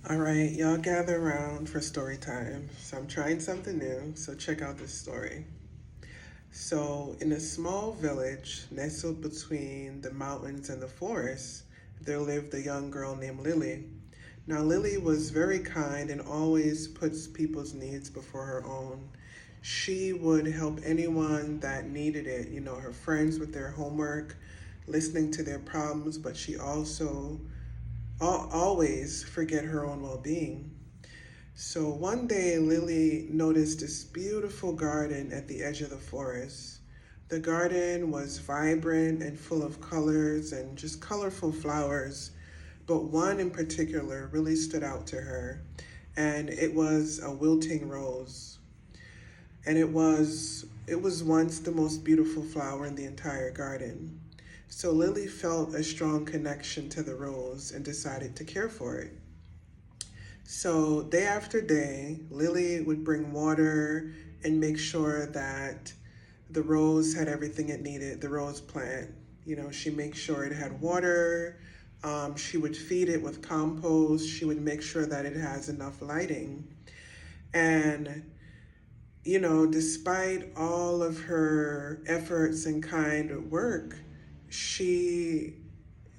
All right, y'all gather around for story time. So I'm trying something new, so check out this story. So, in a small village nestled between the mountains and the forest, there lived a young girl named Lily. Now, Lily was very kind and always puts people's needs before her own. She would help anyone that needed it, her friends with their homework, listening to their problems, but she also always forget her own well-being. So one day, Lily noticed this beautiful garden at the edge of the forest. The garden was vibrant and full of colors and just colorful flowers, but one in particular really stood out to her, and it was a wilting rose. And it was once the most beautiful flower in the entire garden. So Lily felt a strong connection to the rose and decided to care for it. So day after day, Lily would bring water and make sure that the rose had everything it needed, the rose plant. She makes sure it had water. She would feed it with compost. She would make sure that it has enough lighting. And, despite all of her efforts and kind work, she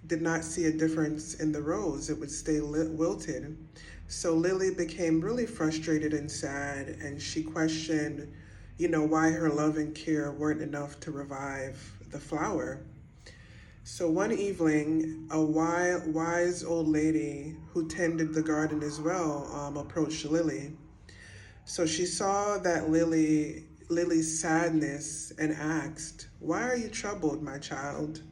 did not see a difference in the rose. It would stay wilted. So Lily became really frustrated and sad, and she questioned, why her love and care weren't enough to revive the flower. So one evening, a wise old lady who tended the garden as well approached Lily. So she saw that Lily's sadness and asked, "Why are you troubled, my child?"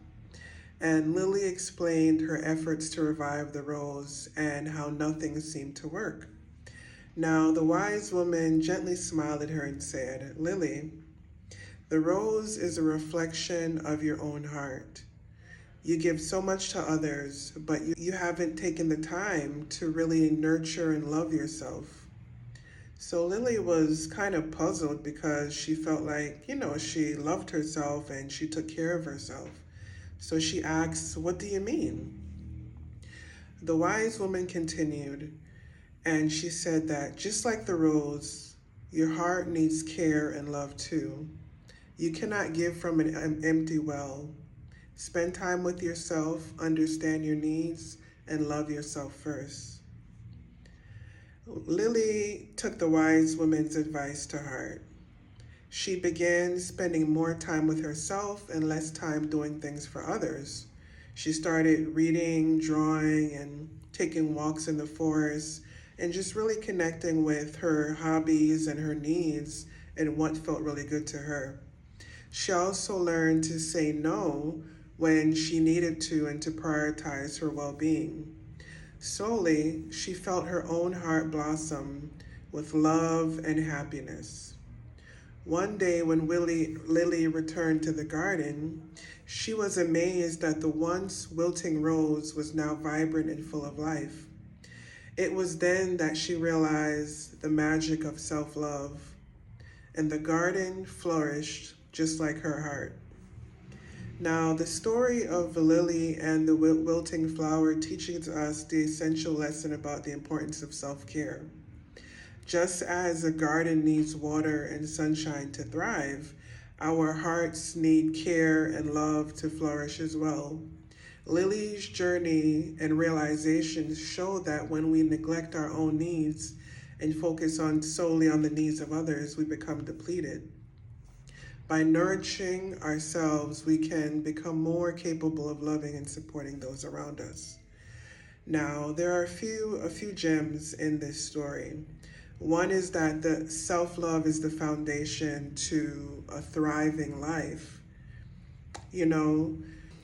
And Lily explained her efforts to revive the rose and how nothing seemed to work. Now, the wise woman gently smiled at her and said, "Lily, the rose is a reflection of your own heart. You give so much to others, but you haven't taken the time to really nurture and love yourself." So Lily was kind of puzzled because she felt like, she loved herself and she took care of herself. So she asks, "What do you mean?" The wise woman continued, and she said that just like the rose, your heart needs care and love too. You cannot give from an empty well. Spend time with yourself, understand your needs, and love yourself first. Lily took the wise woman's advice to heart. She began spending more time with herself and less time doing things for others. She started reading, drawing, and taking walks in the forest, and just really connecting with her hobbies and her needs and what felt really good to her. She also learned to say no when she needed to and to prioritize her well being. Slowly, she felt her own heart blossom with love and happiness. One day, when Lily returned to the garden, she was amazed that the once wilting rose was now vibrant and full of life. It was then that she realized the magic of self love, and the garden flourished just like her heart. Now, the story of the lily and the wilting flower teaches us the essential lesson about the importance of self care. Just as a garden needs water and sunshine to thrive, our hearts need care and love to flourish as well. Lily's journey and realizations show that when we neglect our own needs and focus on solely on the needs of others, we become depleted. By nourishing ourselves, we can become more capable of loving and supporting those around us. Now, there are a few gems in this story. One is that the self-love is the foundation to a thriving life. You know,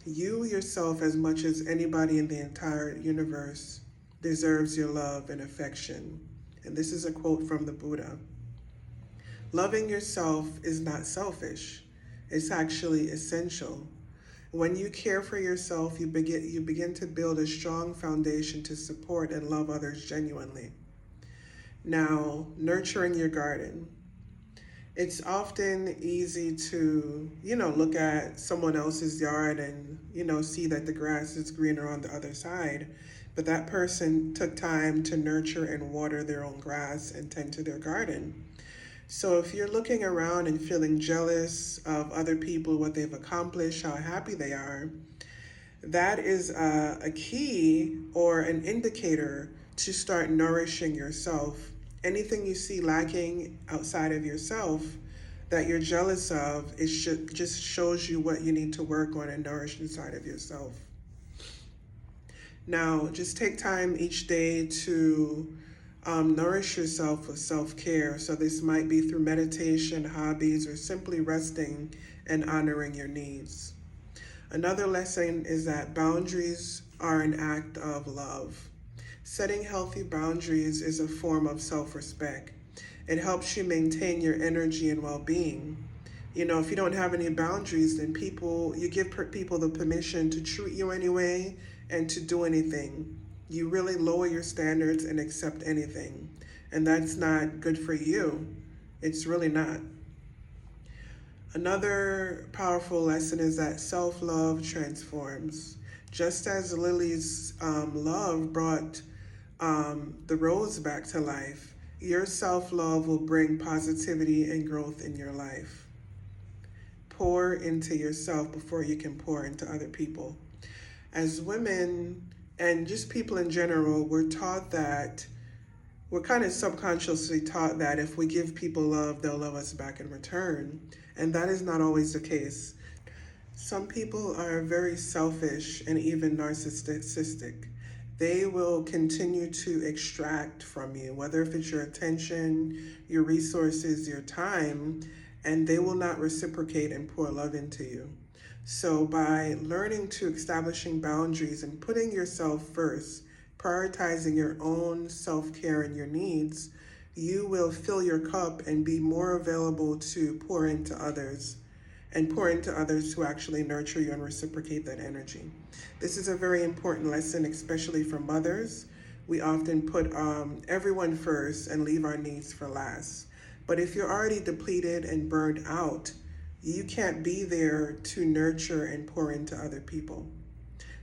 you yourself, as much as anybody in the entire universe, deserves your love and affection. And this is a quote from the Buddha. Loving yourself is not selfish. It's actually essential. When you care for yourself, you begin to build a strong foundation to support and love others genuinely. Now, nurturing your garden. It's often easy to, look at someone else's yard and, see that the grass is greener on the other side. but that person took time to nurture and water their own grass and tend to their garden. So if you're looking around and feeling jealous of other people, what they've accomplished, how happy they are, that is a key or an indicator to start nourishing yourself. Anything you see lacking outside of yourself that you're jealous of, just shows you what you need to work on and nourish inside of yourself. Now, just take time each day to nourish yourself with self care. So, this might be through meditation, hobbies, or simply resting and honoring your needs. Another lesson is that boundaries are an act of love. Setting healthy boundaries is a form of self respect. It helps you maintain your energy and well being. You know, if you don't have any boundaries, then you give people the permission to treat you anyway and to do anything. You really lower your standards and accept anything. And that's not good for you. It's really not. Another powerful lesson is that self love transforms. Just as Lily's love brought the rose back to life, your self love will bring positivity and growth in your life. Pour into yourself before you can pour into other people. As women and just people in general, we're kind of subconsciously taught that if we give people love, they'll love us back in return. And that is not always the case. Some people are very selfish and even narcissistic. They will continue to extract from you, whether if it's your attention, your resources, your time, and they will not reciprocate and pour love into you. So by learning to establishing boundaries and putting yourself first, prioritizing your own self-care and your needs, you will fill your cup and be more available to pour into others and pour into others who actually nurture you and reciprocate that energy. This is a very important lesson, especially for mothers. We often put everyone first and leave our needs for last. But if you're already depleted and burned out, you can't be there to nurture and pour into other people.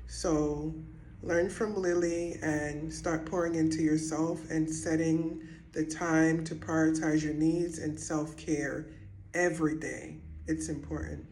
So learn from Lily and start pouring into yourself and setting the time to prioritize your needs and self-care every day. It's important.